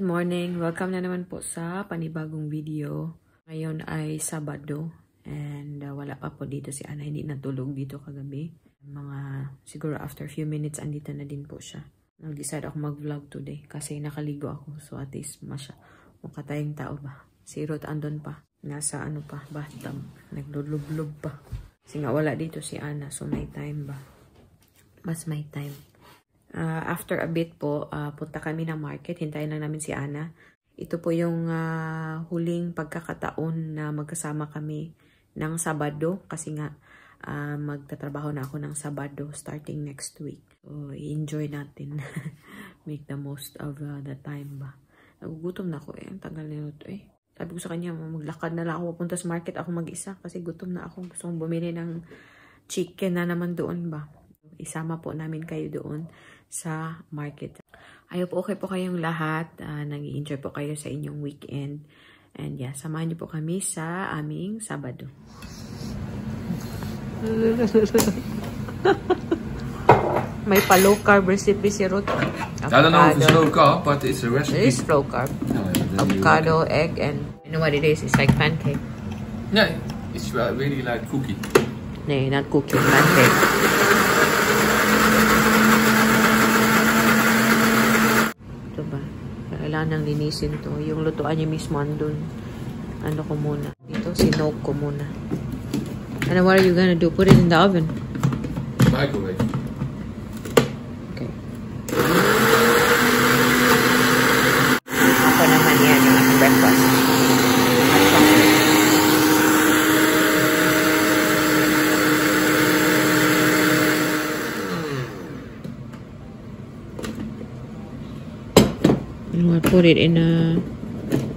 morning! Welcome na naman po sa panibagong video. Ngayon ay Sabado and wala pa po dito si Ana. Hindi natulog dito kagabi. Siguro after few minutes andito na din po siya. Nag-decide ako mag-vlog today kasi nakaligo ako. So at least mukha tayong tao ba. Si Ruth andon pa. Nasa bathtub. Naglulub-lub pa. Kasi nga wala dito si Ana. So may time ba. Mas may time. After a bit po, punta kami ng market. Hintayin lang namin si Ana. Ito po yung huling pagkakataon na magkasama kami ng Sabado. Kasi nga, magtatrabaho na ako ng Sabado starting next week. So, enjoy natin. Make the most of the time ba. Nagugutom na ako eh. Ang tagal na ito eh. Sabi ko sa kanya, maglakad na lang ako. Pupunta sa market ako mag-isa. Kasi gutom na ako. Gusto kong bumili ng chicken na naman doon ba. Isama po namin kayo doon sa market. I hope okay po kayong lahat. Nag-i-enjoy po kayo sa inyong weekend. And yeah, samahan niyo po kami sa aming Sabado. May pa-low carb recipe si Ruth. I don't know if it's low carb, but it's a recipe. It is low carb. Avocado, egg, and you know what it is? It's like pancake. No, it's really like cookie. No, not cookie, pancake. Kailangan nang linisin to. Yung lutuan niya mismo andun. Ano ko muna. Dito, sinog ko muna. And what are you gonna do? Put it in the oven? Microwave. Okay. Ako naman yan yung aking breakfast. I'll put it in a...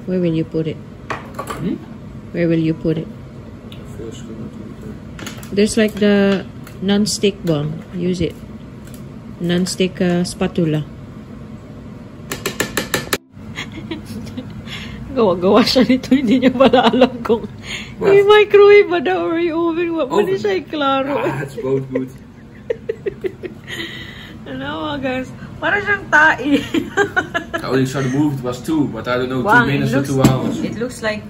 Where will you put it? Where will you put it? There's like the non-stick bomb. Use it. Non-stick spatula. Gawa-gawa siya nito. Hindi niya pala alam kung may microwave ba daw or yung oven. What ba siya klaro? That's both good. Ano guys? Para siyang tai. I only saw the movie, it was 2, but I don't know, 2 minutes or 2 hours. It looks like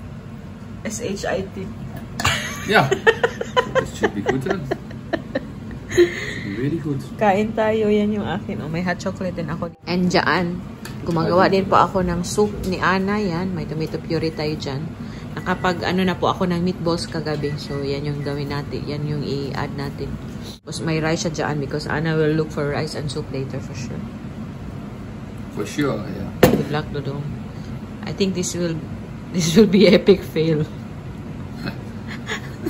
SHIT. Yeah. That should be good then. Should be really good. Kain tayo, yan yung akin. Oh, may hot chocolate din ako. And dyan, gumagawa din po ako ng soup ni Ana. Yan, may tomato puree tayo dyan. Nakapag na po ako ng meatballs kagabi. So, yan yung gawin natin. Yan yung i-add natin. Tapos may rice siya dyan because Ana will look for rice and soup later for sure. For sure, yeah. Good luck, Dodong. I think this will be epic fail.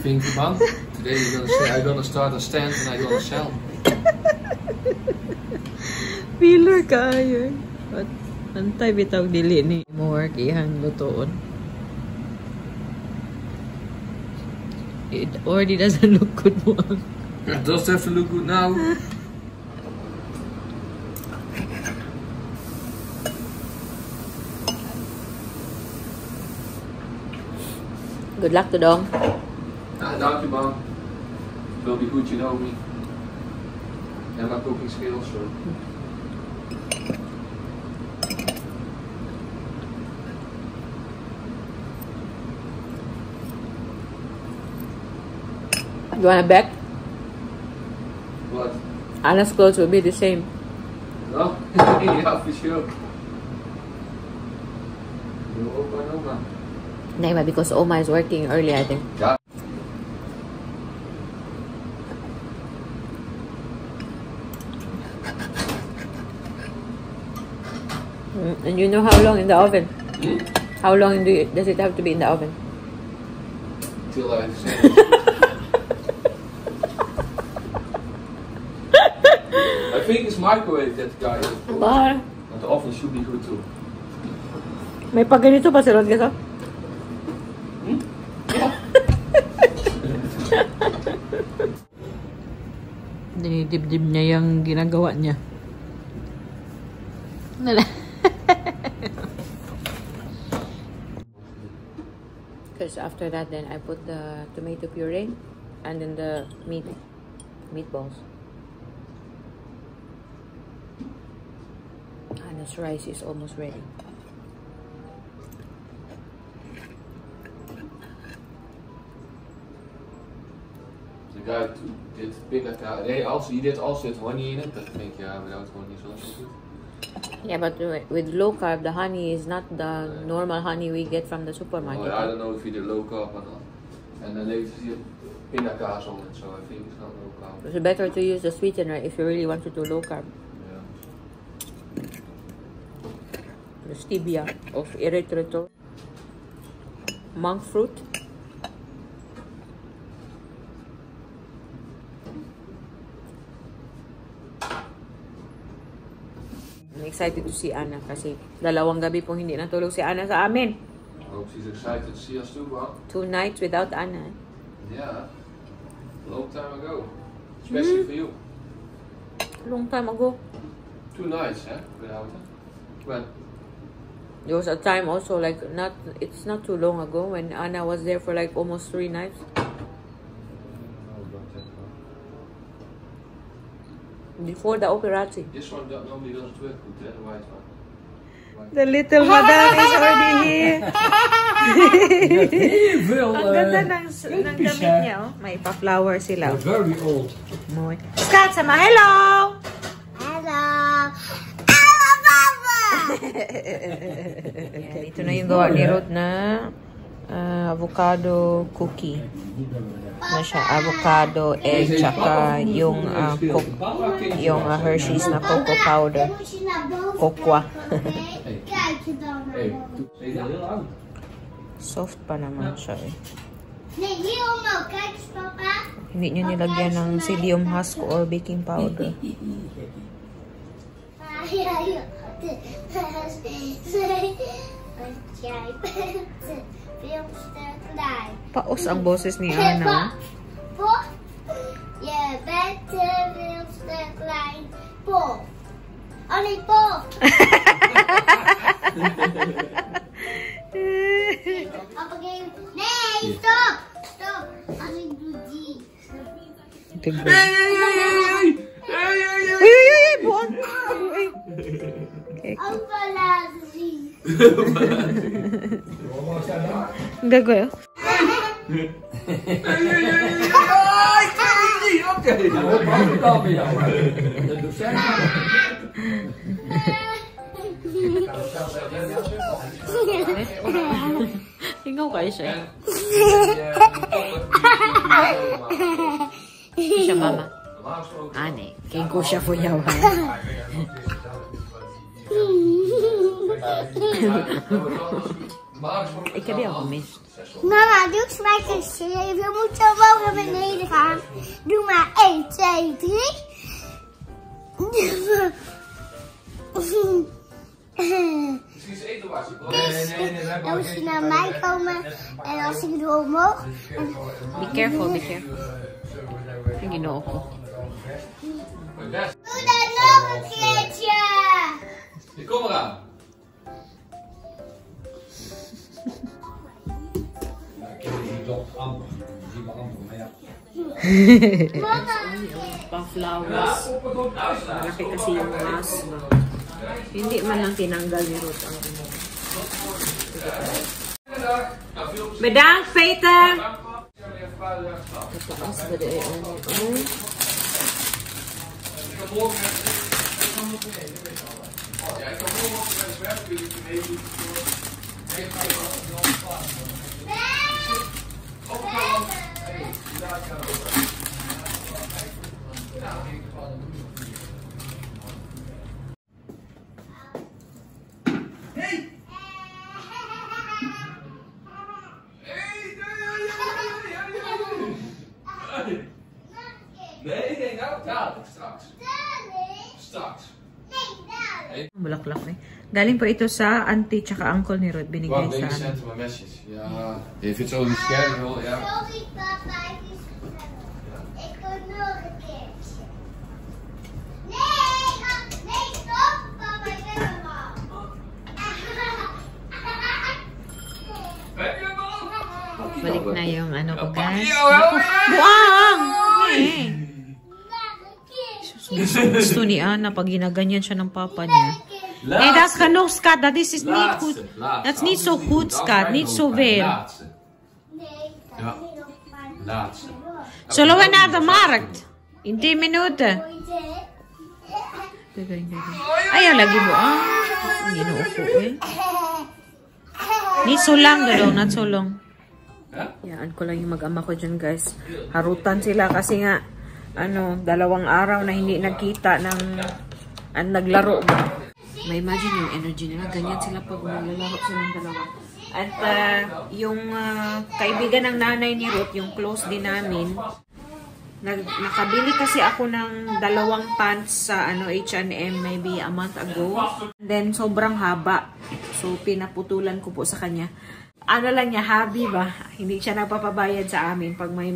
Think about today you're gonna say I'm gonna start a stand and I'm gonna sell. Failure kayo. But antay bitaw dili ni mo work ihang lutoon. It already doesn't look good mo. It does have to look good now. Good luck, Dodong. Thank you, Mom. It will be good, you know me. And my cooking skills. So. You wanna bet? What? Anna's clothes will be the same. No? Yeah, for sure. You open Oma. Naima, because Oma is working early, I think. Yeah. And you know how long in the oven? How long does it have to be in the oven? Till I say. I think it's microwave that guy. But the oven should be good too. may pag ganito pa si Rodgers, oh? Dinidibdib niya yung ginagawa niya. Because after that, then I put the tomato puree and then the meatballs. And this rice is almost ready. The guy did pindakaas. Nee, he did also with honey in it. But I think, yeah, without honey is also good. Yeah, but with low carb, the honey is not the normal honey we get from the supermarket. Well, I don't know if he did low carb or not. And then later he had pindakaas on it, so I think it's not low carb. It's better to use the sweetener if you really want to do low carb. Yeah. The stevia of erythritol. Monk fruit. I'm excited to see Anna kasi dalawang gabi pong hindi natulog si Anna sa amin. I hope she's excited to see us too, huh? 2 nights without Anna. Yeah. Long time ago. Especially for you. Long time ago. 2 nights, eh? Without her. When? There was a time also like it's not too long ago when Anna was there for like almost 3 nights. Before the operation. This one normally doesn't work good, the white one. The little madam is already here. Ang ganda ng damit niya, oh. May pa-flower sila. They're very old. Moy. Scott, sama, hello! Hello! Hello, Papa! Yan, ito na yung gawa ni Ruth na avocado cookie. Na siya, avocado, egg, tsaka yung Hershey's na cocoa powder. Cocoa. Soft pa naman siya eh. Hindi nyo nilagyan ng psyllium husk or baking powder. Paos ang boses ni Anna. Je bent te veel te klein. Pop. Oh nee, pop. Nee, stop. Stop. Als ik doe die. Hey, buwan. Opa laten zien. Gago yun. Ikaw kayo siya. Siya mama. Ane, kaya ko siya po yaw. Ik heb jou gemist. Mama, doe gelijk een 7. We moeten wel naar beneden gaan. Doe maar 1, 2, 3. Dan moet je naar mij komen. En als ik door omhoog. Be careful, be careful. Hindi na ako. Doe dat nog een keertje. Je kom eraan. Pa-flowers. Malaki kasi yung mask. Hindi man lang tinanggal ni Ruth ang ano. Bedankt, Peter! Mataas ba di ay ano? Nee, nee, nou dadelijk, straks. Straks. Bulaklak eh. Galing po ito sa auntie tsaka uncle ni Ruth. Binigay Wacht, sa deze amin. sent hem een message. Ja, je vindt zo die scherm wel, ja. Sorry papa, het is gezellig. Ik doe nog een keertje. Nee, stop papa, ik heb hem al. Heb je hem al? Balik na yung ano ko guys. Buang! Buang! Eh. Nog een keertje. Gusto ni Anna pag ginaganyan siya ng papa niya. Nee, dat is genoeg, Scott. Dat is niet goed. Dat is niet zo goed, Scott. Niet zo veel. Laatste. Nee, dat Ja. is nog maar. Laatste. Zullen we naar de markt? In 10 minuten. Ayaw lagi mo ginuupo eh. Ni sulang daw, not so long. Yan ko lang yung mag-ama ko dyan guys. Harutan sila kasi nga, 2 araw na hindi nagkita ng naglaro ba. May imagine yung energy nila. Ganyan sila pag naglalaro silang dalawa. At yung kaibigan ng nanay ni Ruth, yung close din namin, nakabili kasi ako ng 2 pants sa H&M maybe a month ago. And then sobrang haba. So pinaputulan ko po sa kanya. Lang niya, hobby ba? Hindi siya nagpapabayad sa amin pag may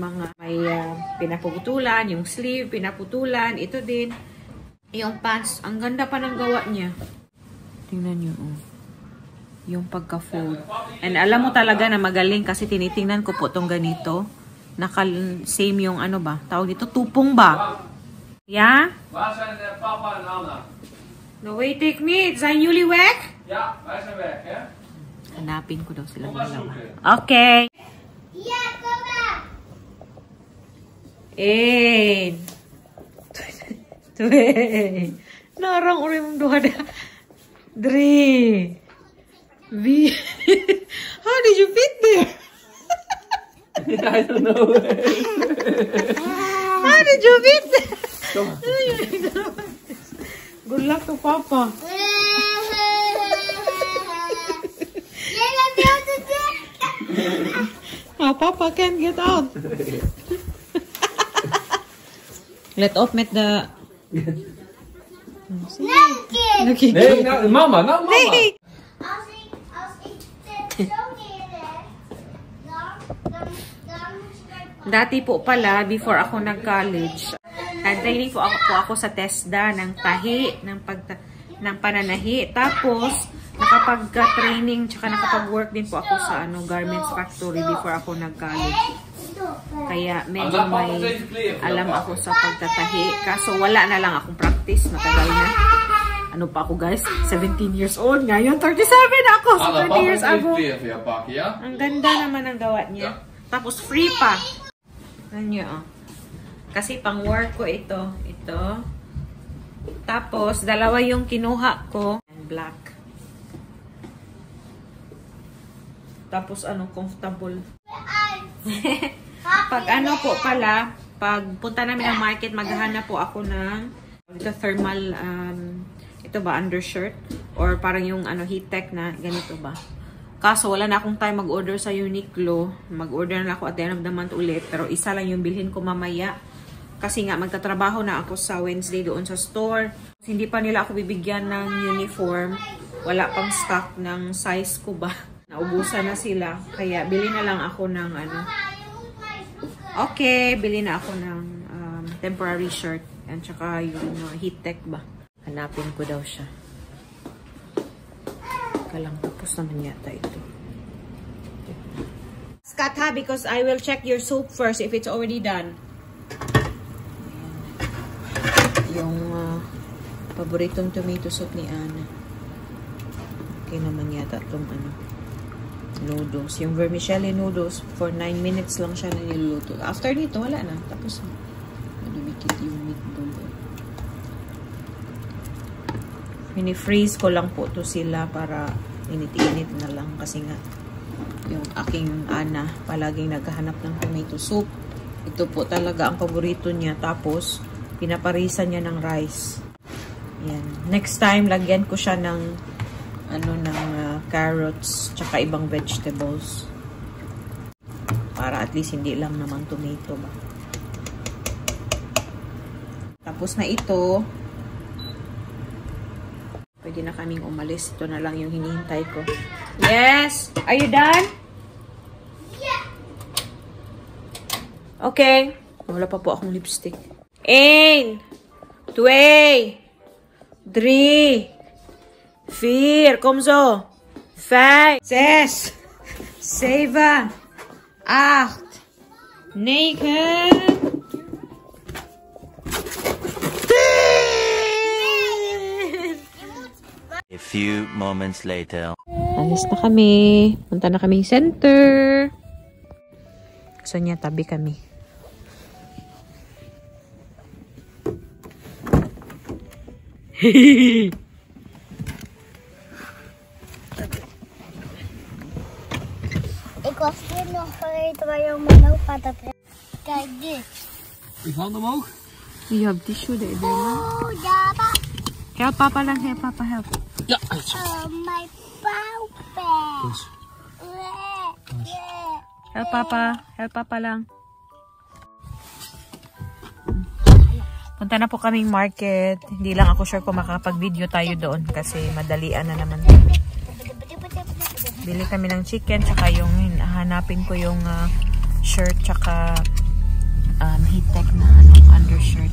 pinaputulan, yung sleeve, pinaputulan, ito din. Yung pants, ang ganda pa ng gawa niya. Tingnan niyo, yung pagka-fold. And alam mo talaga na magaling kasi tinitingnan ko po tong ganito. Same yung tawag dito, tupong ba? Yeah? No way, take me. Zijn jullie weg? Ja, wij zijn weg, hè? Hanapin ko daw sila dalawa. Okay. Yeah, kom maar. 1, 2. Narang uri mong duha na. 3. How did you fit there? I don't know. How did you fit there? Good luck to Papa. Papa can't get out. Let off met the... Nee, Nee, nou, mama. Nee. Als ik dit zo neerleg, dan moet je... Dati po pala, before ako nag-college, training po ako sa TESDA ng tahi, ng pananahi. Tapos, nakapag-training, tsaka nakapag-work din po ako sa garments factory before ako nag-college. Kaya medyo may alam ako sa pagtatahi. Kaso wala na lang akong practice, matagal na. Ano pa ako guys? 17 years old. Ngayon, 37 ako. So 30 years ago. Ang ganda naman ang gawa niya. Tapos free pa. Ano kasi pang work ko ito. Ito. Tapos, 2 yung kinuha ko. Black. Tapos comfortable. Pag pag punta namin ng market, maghahanap po ako ng thermal, ito ba, undershirt? Or parang yung heat tech na ganito ba? Kaso wala na akong time mag-order sa Uniqlo. Mag-order na ako at the end of the month ulit. Pero isa lang yung bilhin ko mamaya. Kasi nga, magtatrabaho na ako sa Wednesday doon sa store. Hindi pa nila ako bibigyan ng uniform. Wala pang stock ng size ko ba. Naubusan na sila. Kaya, bili na lang ako ng Okay, bili na ako ng temporary shirt. At saka yung heat tech ba. Hanapin ko daw siya. Kalang tapos naman yata ito. Scat ha, because I will check your soup first if it's already done. Yung paboritong tomato soup ni Anna. Okay naman yata itong noodles. Yung vermicelli noodles, for 9 minutes lang siya na niluluto. After nito, wala na. Tapos na. Madumikit yung meatball. Mini-freeze ko lang po to sila para init-init na lang. Kasi nga, yung aking Ana, palaging naghahanap ng tomato soup. Ito po talaga ang paborito niya. Tapos, pinaparisan niya ng rice. Yan. Next time, lagyan ko siya ng carrots, tsaka ibang vegetables. Para at least hindi lang naman tomato ba. Tapos na ito, pwede na kaming umalis. Ito na lang yung hinihintay ko. Yes! Are you done? Yeah! Okay. Wala pa po akong lipstick. 1, 2, 3, 4, kom zo. 5, 6, 7, 8, 9, 10. A few moments later. Alis na kami. Punta na kaming center. Gusto niya tabi kami. Ik was hier nog vergeten waar je mijn opa dat heeft. Kijk dit. Je hand omhoog. You have tissue there, Oh, Daba. Help Papa lang, help Papa, help. Ja. My pauper. Dus. Help Papa lang. Punta na po kaming market. Hindi lang ako sure kung makakapag-video tayo doon kasi madalian na naman. Bili kami ng chicken, tsaka yung hanapin ko yung shirt, tsaka heat tech na undershirt.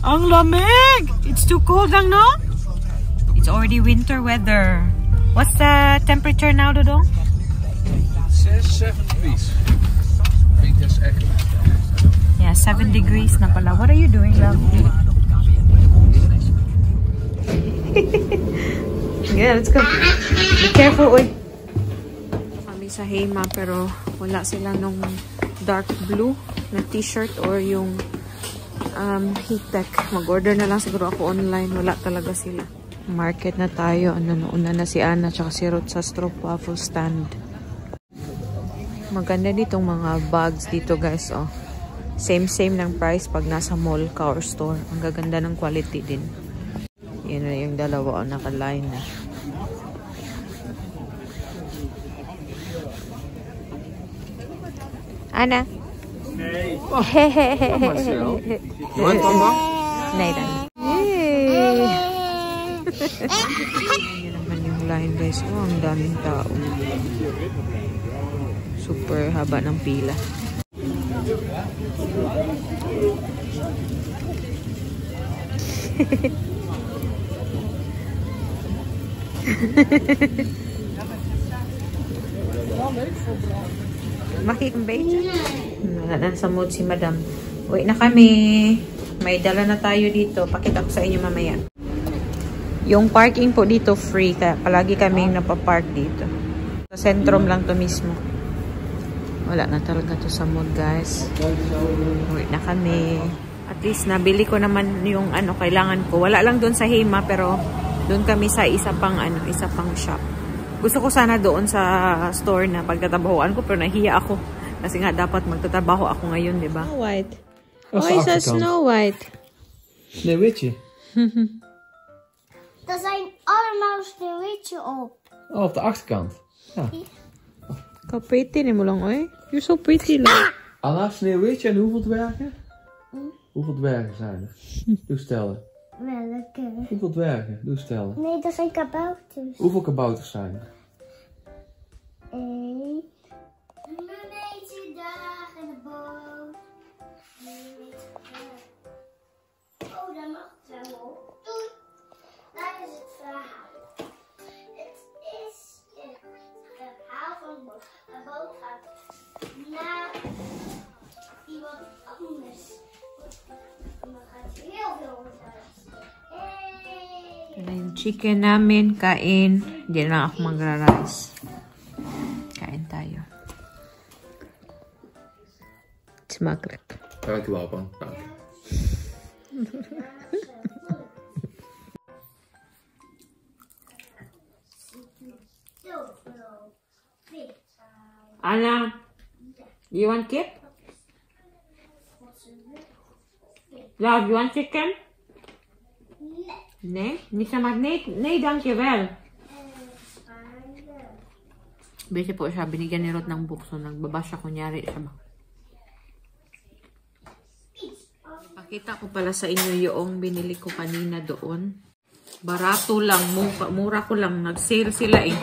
Ang lamig! It's too cold lang, no? It's already winter weather. What's the temperature now, Dodong? It says 7 degrees. I think that's accurate. Yeah, 7 degrees na pala. What are you doing, love? Yeah, let's go. Be careful, uy. Kami sa Hema, pero wala sila nung dark blue na t-shirt or yung heat tech. Mag-order na lang siguro ako online. Wala talaga sila. Market na tayo. Una na si Anna tsaka si Ruth sa stroopwafel stand. Maganda ditong mga bags dito, guys. Oh. Same ng price pag nasa mall ka or store. Ang gaganda ng quality din. Yun na yung dalawa naka-line na. Anna? Nee. Marcel. Je bent mama? Nee dan. Yun naman yung line, guys. Oh, ang daming tao. Super haba ng pila. Makikambay. Wala na sa mood si Madam. Uwi na kami. May dala na tayo dito. Pakita ko sa inyo mamaya. Yung parking po dito free. Kaya palagi kaming napapark dito. Sa sentrum lang to mismo. Wala na talaga to sa mood, guys. Uwi na kami. At least nabili ko naman yung kailangan ko. Wala lang doon sa Hema, pero doon kami sa isa pang shop. Gusto ko sana doon sa store na pagtatabahuan ko, pero nahiya ako. Kasi nga dapat magtatabaho ako ngayon, di ba? Snow White. Oh, is dat Snow White? Sneeuwwitje. Er zijn allemaal sneeuwwitje op. Oh, op de achterkant. Ja. How pretty ni mo lang, oy. You're so pretty, lang. Anna, Sneeuwwitje en hoeveel dwergen? Hoeveel dwergen zijn er? Doe stellen. Welke? Hoeveel dwergen? Doe stellen. Nee, dat zijn kabouters. Hoeveel kabouters zijn er? 1. Een beetje daar in de boot. Oh, dat mag wel op. Doei. Daar is het verhaal. Het is het verhaal van een boot. Een boot gaat naar iemand anders. En dan gaat heel veel onthouden. Ito yung chicken namin. Kain. Hindi na lang ako magra-rice. Kain tayo. Smakelijk. Dankjewel, Pan. Dank. Anna, do you want kip? Love, you want chicken? Nee? Niet zomaar, nee, dankjewel. Busy po siya, binigyan ni Ruth ng book, so nagbaba siya, kunyari siya ba. Pakita ko pala sa inyo yung binili ko kanina doon. Barato lang, mura ko lang, nag-sale sila eh.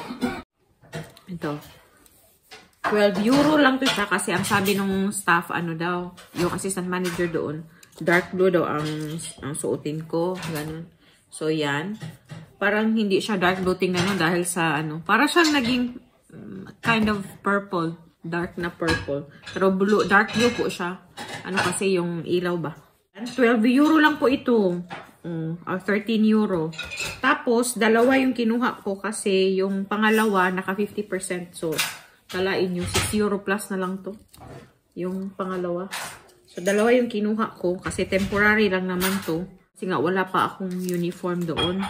Ito. 12 euro lang to siya kasi ang sabi ng staff, daw, yung assistant manager doon, dark blue daw ang suotin ko, ganun. So, yan. Parang hindi siya dark blue, tingnan mo dahil sa para siyang naging kind of purple, dark na purple. Pero blue, dark blue po siya. Kasi yung ilaw ba? 12 euro lang po ito. Or 13 euro. Tapos, dalawa yung kinuha ko kasi yung pangalawa, naka 50%. So, kalain nyo, 6 euro plus na lang to. Yung pangalawa. So, dalawa yung kinuha ko kasi temporary lang naman to. Kasi nga wala pa akong uniform doon.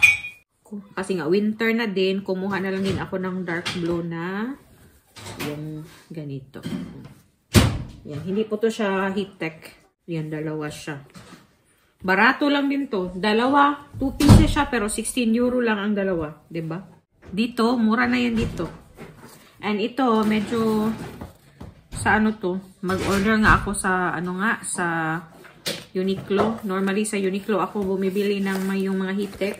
Kasi nga winter na din, kumuha na lang din ako ng dark blue na yung ganito. Yan, hindi po to siya heat tech. Yan, dalawa siya. Barato lang din to. Dalawa, 2 pieces siya pero 16 euro lang ang dalawa. 'Di ba? Dito, mura na yan dito. And ito, medyo sa ano to, mag-order nga ako sa sa Uniqlo. Normally sa Uniqlo ako bumibili ng yung mga heat tech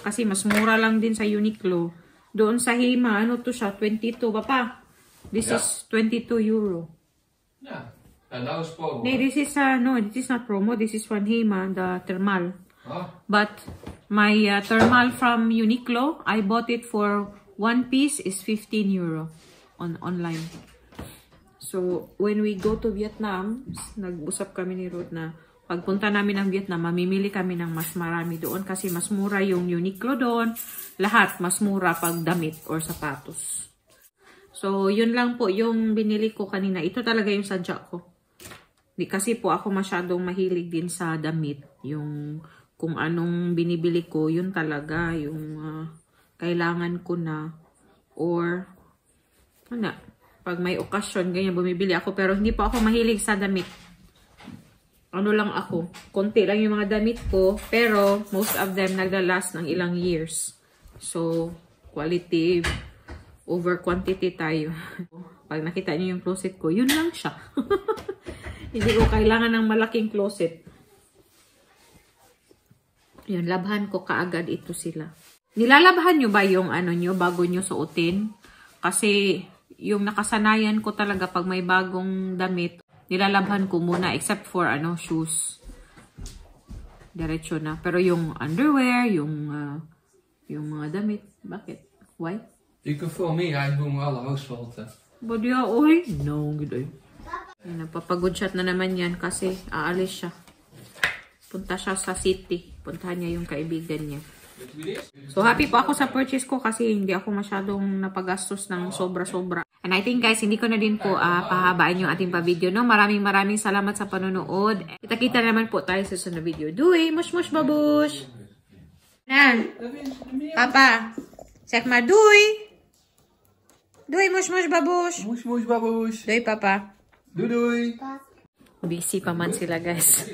kasi mas mura lang din sa Uniqlo. Doon sa Hema, ano to siya, 22 papa. This is 22 euro. Yeah. And that was promo. No, this is no, this is not promo. This is from Hema, the thermal. Huh? But my thermal from Uniqlo, I bought it for 1 piece is 15 euro online. So, when we go to Vietnam, nag-usap kami ni Ruth na pagpunta namin ng Vietnam, mamimili kami ng mas marami doon kasi mas mura yung Uniqlo doon. Lahat mas mura pag damit or sapatos. So, yun lang po yung binili ko kanina. Ito talaga yung sadya ko. Di kasi po ako masyadong mahilig din sa damit. Yung kung anong binibili ko, yun talaga yung kailangan ko na. Or, ano, pag may okasyon, ganyan, bumibili ako. Pero hindi po ako mahilig sa damit. Ano lang ako, konti lang yung mga damit ko, pero most of them naglalast ng ilang years. So, quality over quantity tayo. Pag nakita niyo yung closet ko, yun lang siya. Hindi ko kailangan ng malaking closet. Yun, labhan ko kaagad ito sila. Nilalabhan nyo ba yung ano nyo bago nyo suotin? Kasi yung nakasanayan ko talaga pag may bagong damit, nilalabhan ko muna except for shoes. Diretso na. Pero yung underwear, yung mga damit, bakit? Why? You can fool me, I doen alle huishouden. But yeah, oy. No, good. Napapagod shot na naman yan kasi aalis siya. Punta siya sa city. Puntahan niya yung kaibigan niya. So, happy po ako sa purchase ko kasi hindi ako masyadong napagastos ng sobra-sobra. And I think guys, hindi ko na din po pahabain yung ating pa-video. No? Maraming salamat sa panonood. Kita-kita naman po tayo sa sunod video. Duy, mush babush! Na! Papa! Sekma, duy! Duy, mush babush! Mush babush. Duy, papa. Doei doei. Busy pa man sila guys.